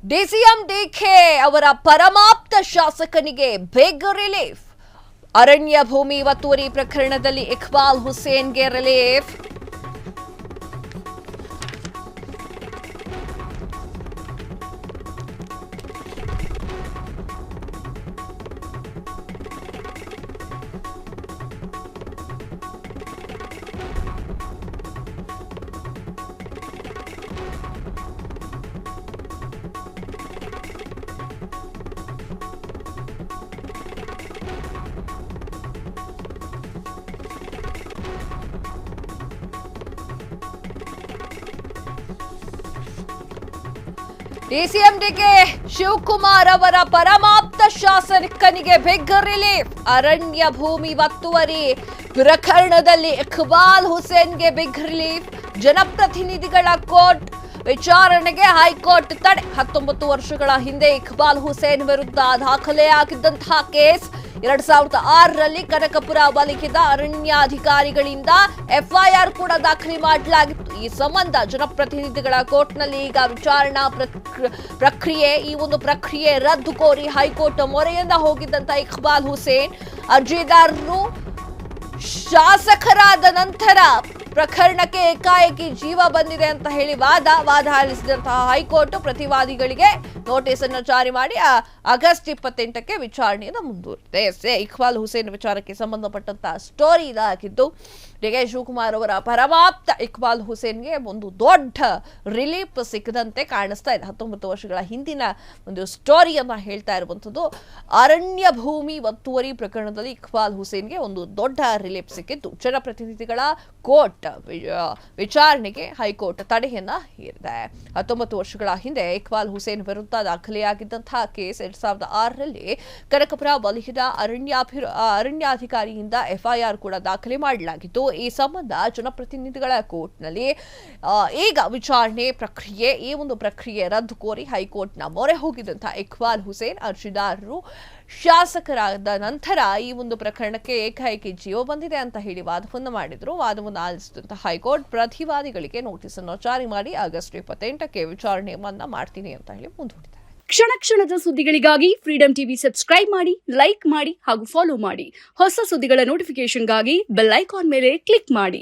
DCM DK ಅವರ ಪರಮಾಪ್ತ ಶಾಸಕನಿಗೆ ಬಿಗ್ ರಿಲೀಫ್. ಅರಣ್ಯ ಭೂಮಿ ಒತ್ತುವರಿ ಪ್ರಕರಣದಲ್ಲಿ ಇಕ್ಬಾಲ್ ಹುಸೇನ್ಗೆ ರಿಲೀಫ್. ಡಿಸಿಎಂ ಡಿಕೆ ಶಿವಕುಮಾರ್ ಅವರ ಪರಮಾಪ್ತ ಶಾಸಕನಿಗೆ ಬಿಗ್ ರಿಲೀಫ್. ಅರಣ್ಯ ಭೂಮಿ ಒತ್ತುವರಿ ಪ್ರಕರಣದಲ್ಲಿ ಇಕ್ಬಾಲ್ ಹುಸೇನ್ಗೆ ಬಿಗ್ ರಿಲೀಫ್. ಜನಪ್ರತಿನಿಧಿಗಳ ಕೋರ್ಟ್ ವಿಚಾರಣೆಗೆ ಹೈಕೋರ್ಟ್ ತಡೆ. 19 ವರ್ಷಗಳ ಹಿಂದೆ ಇಕ್ಬಾಲ್ ಹುಸೇನ್ ವಿರುದ್ಧ ದಾಖಲೆಯಾಗಿದ್ದಂತಹ ಕೇಸ್ 2006ರಲ್ಲಿ ಕನಕಪುರ ವಲಯದ ಅರಣ್ಯಾಧಿಕಾರಿಗಳಿಂದ ಎಫ್ಐಆರ್ ಕೂಡ ದಾಖಲೆ ಮಾಡಲಾಗಿತ್ತು. ಈ ಸಂಬಂಧ ಜನಪ್ರತಿನಿಧಿಗಳ ಕೋರ್ಟ್ನಲ್ಲಿ ಈಗ ವಿಚಾರಣಾ ಪ್ರಕ್ರಿಯೆ ರದ್ದು ಕೋರಿ ಹೈಕೋರ್ಟ್ ಮೊರೆಯನ್ನ ಹೋಗಿದ್ದಂತ ಇಕ್ಬಾಲ್ ಹುಸೇನ್ ಅರ್ಜಿದಾರರು ಶಾಸಕರಾದ ನಂತರ ಪ್ರಕರಣಕ್ಕೆ ಏಕಾಏಕಿ ಜೀವ ಬಂದಿದೆ ಅಂತ ಹೇಳಿ ವಾದ ಆಲಿಸಿದಂತಹ ಹೈಕೋರ್ಟ್ ಪ್ರತಿವಾದಿಗಳಿಗೆ ನೋಟಿಸ್ ಅನ್ನು ಜಾರಿ ಮಾಡಿ ಆಗಸ್ಟ್ 28ಕ್ಕೆ ವಿಚಾರಣೆಯನ್ನು ಮುಂದೂಡಿದೆ. ಇಕ್ಬಾಲ್ ಹುಸೇನ್ ವಿಚಾರಕ್ಕೆ ಸಂಬಂಧಪಟ್ಟಂತಹ ಸ್ಟೋರಿ ಇದಾಗಿದ್ದು, ಡಿಕೆ ಶಿವಕುಮಾರ್ ಅವರ ಪರಮಾಪ್ತ ಇಕ್ಬಾಲ್ ಹುಸೇನ್ಗೆ ಒಂದು ದೊಡ್ಡ ರಿಲೀಫ್ ಸಿಕ್ಕದಂತೆ ಕಾಣಿಸ್ತಾ ಇದೆ. 19 ವರ್ಷಗಳ ಹಿಂದಿನ ಒಂದು ಸ್ಟೋರಿಯನ್ನ ಹೇಳ್ತಾ ಇರುವಂತದ್ದು. ಅರಣ್ಯ ಭೂಮಿ ಒತ್ತುವರಿ ಪ್ರಕರಣದಲ್ಲಿ ಇಕ್ಬಾಲ್ ಹುಸೇನ್ಗೆ ಒಂದು ದೊಡ್ಡ ರಿಲೀಫ್ ಸಿಕ್ಕಿದ್ದು, ಜನಪ್ರತಿನಿಧಿಗಳ ಕೋರ್ಟ್ ವಿಚಾರಣೆಗೆ ಹೈಕೋರ್ಟ್ ತಡೆಯನ್ನ ಹೇರಿದೆ. 19 ವರ್ಷಗಳ ಹಿಂದೆ ಇಕ್ಬಾಲ್ ಹುಸೇನ್ ವಿರುದ್ಧ ದಾಖಲೆಯಾಗಿದ್ದಂತಹ ಕೇಸ್ 2006ರಲ್ಲಿ ಕನಕಪುರ ವಲಯದ ಅರಣ್ಯಾಧಿಕಾರಿಯಿಂದ ಎಫ್ಐಆರ್ ಕೂಡ ದಾಖಲೆ ಮಾಡಲಾಗಿತ್ತು. ಈ ಸಂಬಂಧ ಜನಪ್ರತಿನಿಧಿಗಳ ಕೋರ್ಟ್ನಲ್ಲಿ ಈಗ ವಿಚಾರಣೆ ಪ್ರಕ್ರಿಯೆ ರದ್ದು ಕೋರಿ ಹೈಕೋರ್ಟ್ನ ಮೊರೆ ಹೋಗಿದ್ದಂತಹ ಇಕ್ಬಾಲ್ ಹುಸೇನ್ ಅರ್ಜಿದಾರರು ಶಾಸಕರಾದ ನಂತರ ಈ ಒಂದು ಪ್ರಕರಣಕ್ಕೆ ಏಕಾಏಕಿ ಜೀವ ಬಂದಿದೆ ಅಂತ ಹೇಳಿ ವಾದವನ್ನು ಮಾಡಿದ್ರು. ವಾದವನ್ನು ಆಲಿಸಿದಂತಹ ಹೈಕೋರ್ಟ್ ಪ್ರತಿವಾದಿಗಳಿಗೆ ನೋಟಿಸ್ ಅನ್ನು ಜಾರಿ ಮಾಡಿ ಆಗಸ್ಟ್ 28ಕ್ಕೆ ವಿಚಾರಣೆಯನ್ನ ಮಾಡ್ತೀನಿ ಅಂತ ಹೇಳಿ ಮುಂದೂಡಿದ್ದಾರೆ. ಕ್ಷಣ ಕ್ಷಣದ ಸುದ್ದಿಗಳಿಗಾಗಿ ಫ್ರೀಡಂ ಟಿವಿ ಸಬ್ಸ್ಕ್ರೈಬ್ ಮಾಡಿ, ಲೈಕ್ ಮಾಡಿ ಹಾಗೂ ಫಾಲೋ ಮಾಡಿ. ಹೊಸ ಸುದ್ದಿಗಳ ನೋಟಿಫಿಕೇಶನ್ಗಾಗಿ ಬೆಲ್ ಐಕಾನ್ ಮೇಲೆ ಕ್ಲಿಕ್ ಮಾಡಿ.